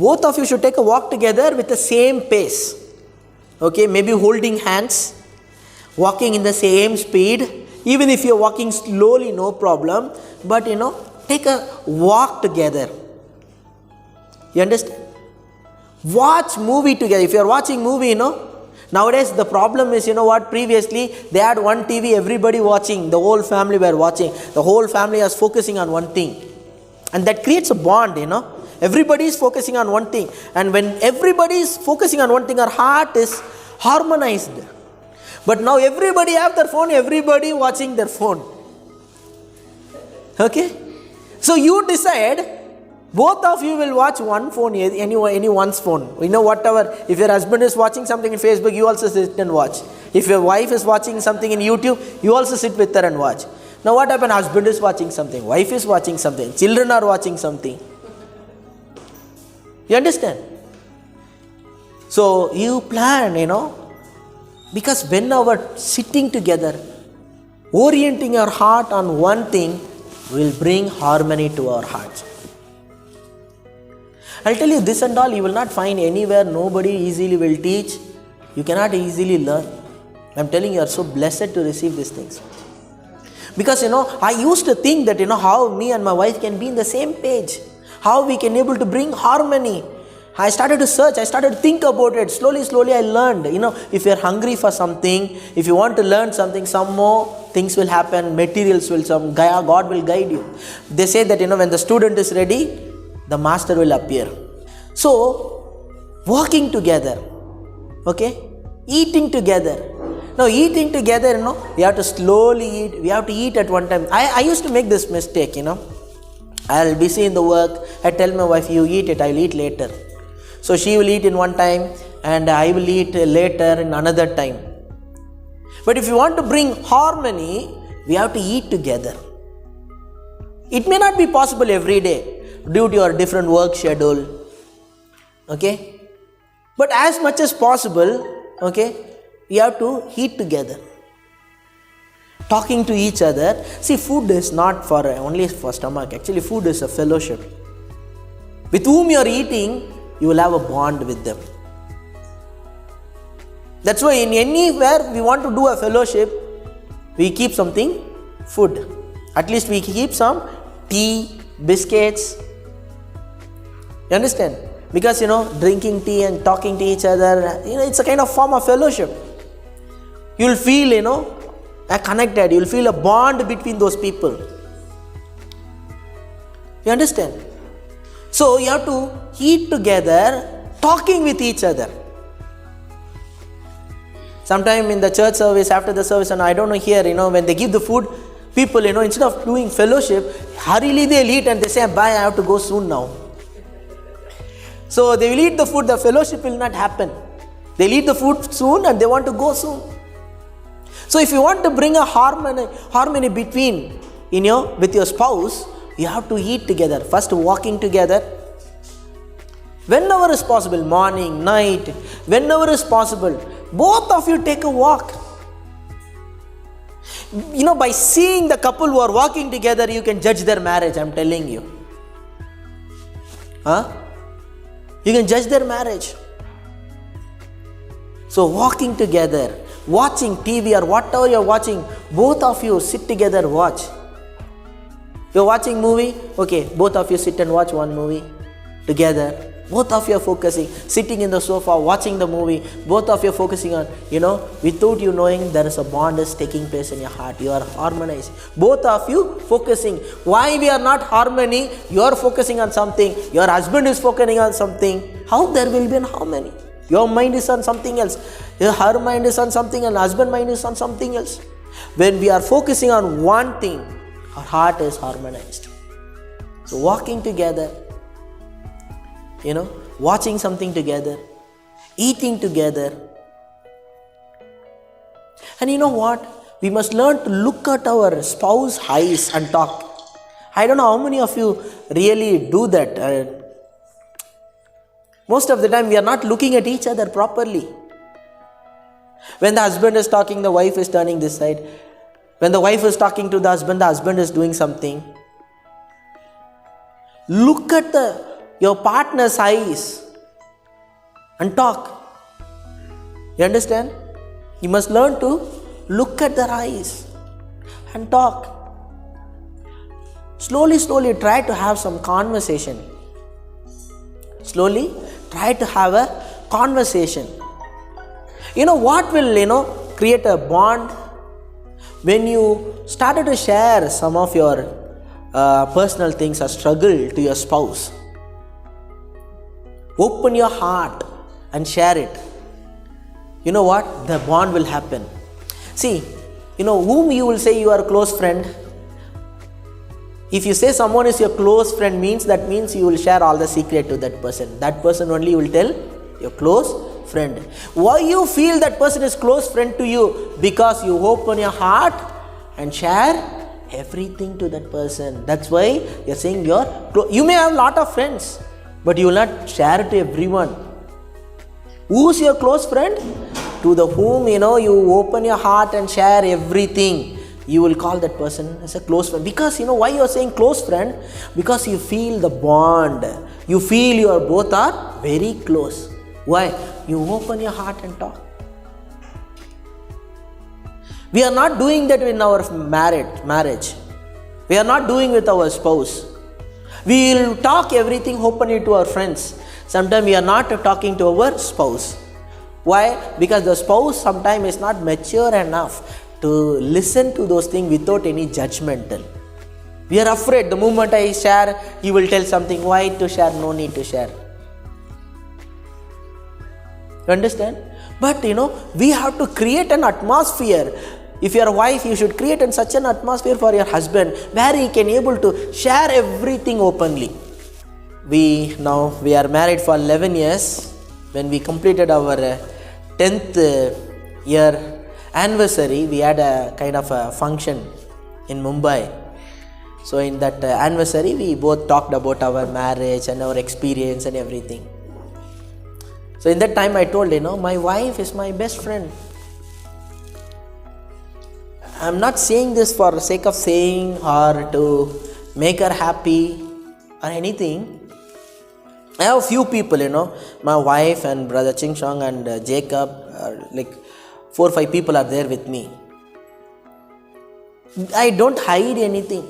both of you should take a walk together with the same pace. Okay, maybe holding hands, walking in the same speed. Even if you're walking slowly, no problem. But take a walk together. You understand? Watch movie together. If you're watching movie, nowadays the problem is, previously they had one TV, everybody watching, the whole family were watching. The whole family was focusing on one thing. And that creates a bond, Everybody is focusing on one thing. And when everybody is focusing on one thing, our heart is harmonized. But now everybody have their phone, everybody watching their phone. Okay? So you decide, both of you will watch one phone, anyone's phone. Whatever. If your husband is watching something in Facebook, you also sit and watch. If your wife is watching something in YouTube, you also sit with her and watch. Now what happened? Husband is watching something, wife is watching something, children are watching something. You understand? So you plan, because when our sitting together, orienting our heart on one thing will bring harmony to our hearts. I'll tell you this and all, you will not find anywhere, nobody easily will teach. You cannot easily learn. I'm telling you, are so blessed to receive these things. Because, I used to think that, how me and my wife can be in the same page. How we can able to bring harmony. I started to search, I started to think about it. Slowly I learned. If you're hungry for something, if you want to learn something, some more things will happen, materials will come, God will guide you. They say that, when the student is ready, the master will appear. So, working together, okay, eating together. Now, eating together, we have to slowly eat. We have to eat at one time. I used to make this mistake, I'll be busy in the work. I tell my wife, you eat it, I'll eat later. So, she will eat in one time and I will eat later in another time. But if you want to bring harmony, we have to eat together. It may not be possible every day due to your different work schedule. Okay? But as much as possible, okay, we have to eat together. Talking to each other. See, food is not for only for stomach. Actually, food is a fellowship. With whom you are eating, you will have a bond with them. That's why in anywhere we want to do a fellowship, we keep something, food. At least we keep some tea, biscuits. You understand? Because, drinking tea and talking to each other, it's a kind of form of fellowship. You'll feel, connected. You'll feel a bond between those people. You understand? So, you have to eat together, talking with each other. Sometime in the church service, after the service, and I don't know here, when they give the food, people, instead of doing fellowship, hurriedly they'll eat and they say, bye, I have to go soon now. So they will eat the food, the fellowship will not happen. They'll eat the food soon and they want to go soon. So if you want to bring a harmony between, with your spouse, you have to eat together. First, walking together. Whenever is possible, morning, night, whenever is possible, both of you take a walk. By seeing the couple who are walking together, you can judge their marriage, I'm telling you. You can judge their marriage. So walking together, watching TV or whatever you're watching, both of you sit together, watch. You're watching movie, okay, both of you sit and watch one movie together. Both of you are focusing, sitting in the sofa, watching the movie. Both of you are focusing on, without you knowing, there is a bond is taking place in your heart. You are harmonized. Both of you focusing. Why we are not harmony? You are focusing on something. Your husband is focusing on something. How there will be an harmony? Your mind is on something else. Her mind is on something else. Husband mind is on something else. When we are focusing on one thing, our heart is harmonized. So walking together, watching something together, eating together. And you know what? We must learn to look at our spouse's eyes and talk. I don't know how many of you really do that. Most of the time we are not looking at each other properly. When the husband is talking, the wife is turning this side. When the wife is talking to the husband is doing something. Look at the your partner's eyes and talk. You understand? You must learn to look at their eyes and talk. Slowly try to have some conversation. Slowly try to have a conversation. What will, create a bond? When you started to share some of your personal things or struggle to your spouse. Open your heart and share it. You know what? The bond will happen. See, whom you will say you are a close friend. If you say someone is your close friend, means you will share all the secret to that person. That person only you will tell your close friend. Why you feel that person is close friend to you? Because you open your heart and share everything to that person. That's why you're saying you may have a lot of friends, but you will not share it to everyone. Who's your close friend? To the whom you open your heart and share everything. You will call that person as a close friend. Because why you are saying close friend? Because you feel the bond. You feel you are both are very close. Why? You open your heart and talk. We are not doing that in our marriage. We are not doing with our spouse. We will talk everything openly to our friends. Sometimes we are not talking to our spouse. Why? Because the spouse sometimes is not mature enough to listen to those things without any judgmental. We are afraid. The moment I share, he will tell something. Why to share? No need to share. You understand? But we have to create an atmosphere. If you are a wife, you should create such an atmosphere for your husband where he can able to share everything openly. We are married for 11 years. When we completed our 10th year anniversary, we had a kind of a function in Mumbai. So in that anniversary, we both talked about our marriage and our experience and everything. So in that time I told, my wife is my best friend. I'm not saying this for the sake of saying or to make her happy or anything. I have a few people, my wife and brother Ching Chong and Jacob, like 4 or 5 people are there with me. I don't hide anything.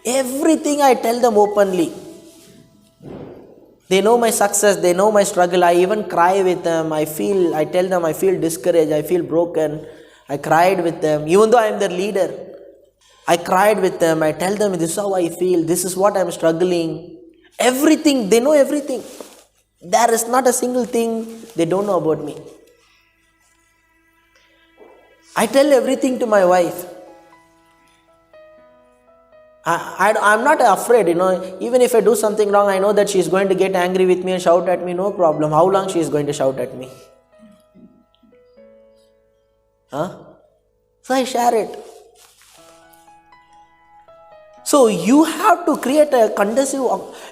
Everything I tell them openly. They know my success, they know my struggle. I even cry with them. I tell them I feel discouraged, I feel broken. I cried with them. Even though I am their leader, I cried with them. I tell them this is how I feel, this is what I am struggling. Everything, they know everything. There is not a single thing they don't know about me. I tell everything to my wife. I'm not afraid, even if I do something wrong, I know that she is going to get angry with me and shout at me, no problem. How long she is going to shout at me? So I share it. So you have to create a conducive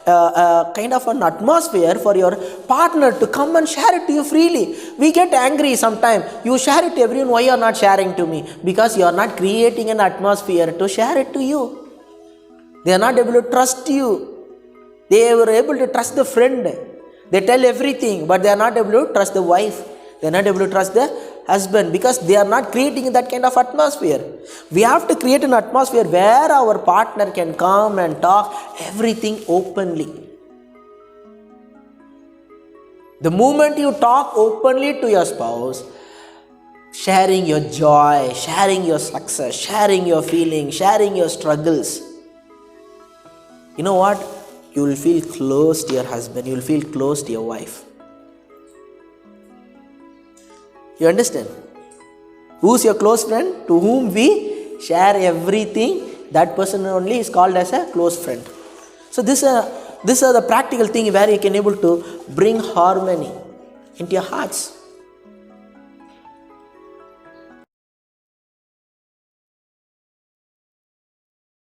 kind of an atmosphere for your partner to come and share it to you freely. We get angry sometimes. You share it to everyone. Why you are not sharing to me? Because you are not creating an atmosphere to share it to you. They are not able to trust you. They were able to trust the friend. They tell everything, but they are not able to trust the wife. They are not able to trust the husband because they are not creating that kind of atmosphere. We have to create an atmosphere where our partner can come and talk everything openly. The moment you talk openly to your spouse, sharing your joy, sharing your success, sharing your feelings, sharing your struggles, you know what? You will feel close to your husband. You will feel close to your wife. You understand? Who's your close friend? To whom we share everything. That person only is called as a close friend. So these are the practical thing where you can able to bring harmony into your hearts.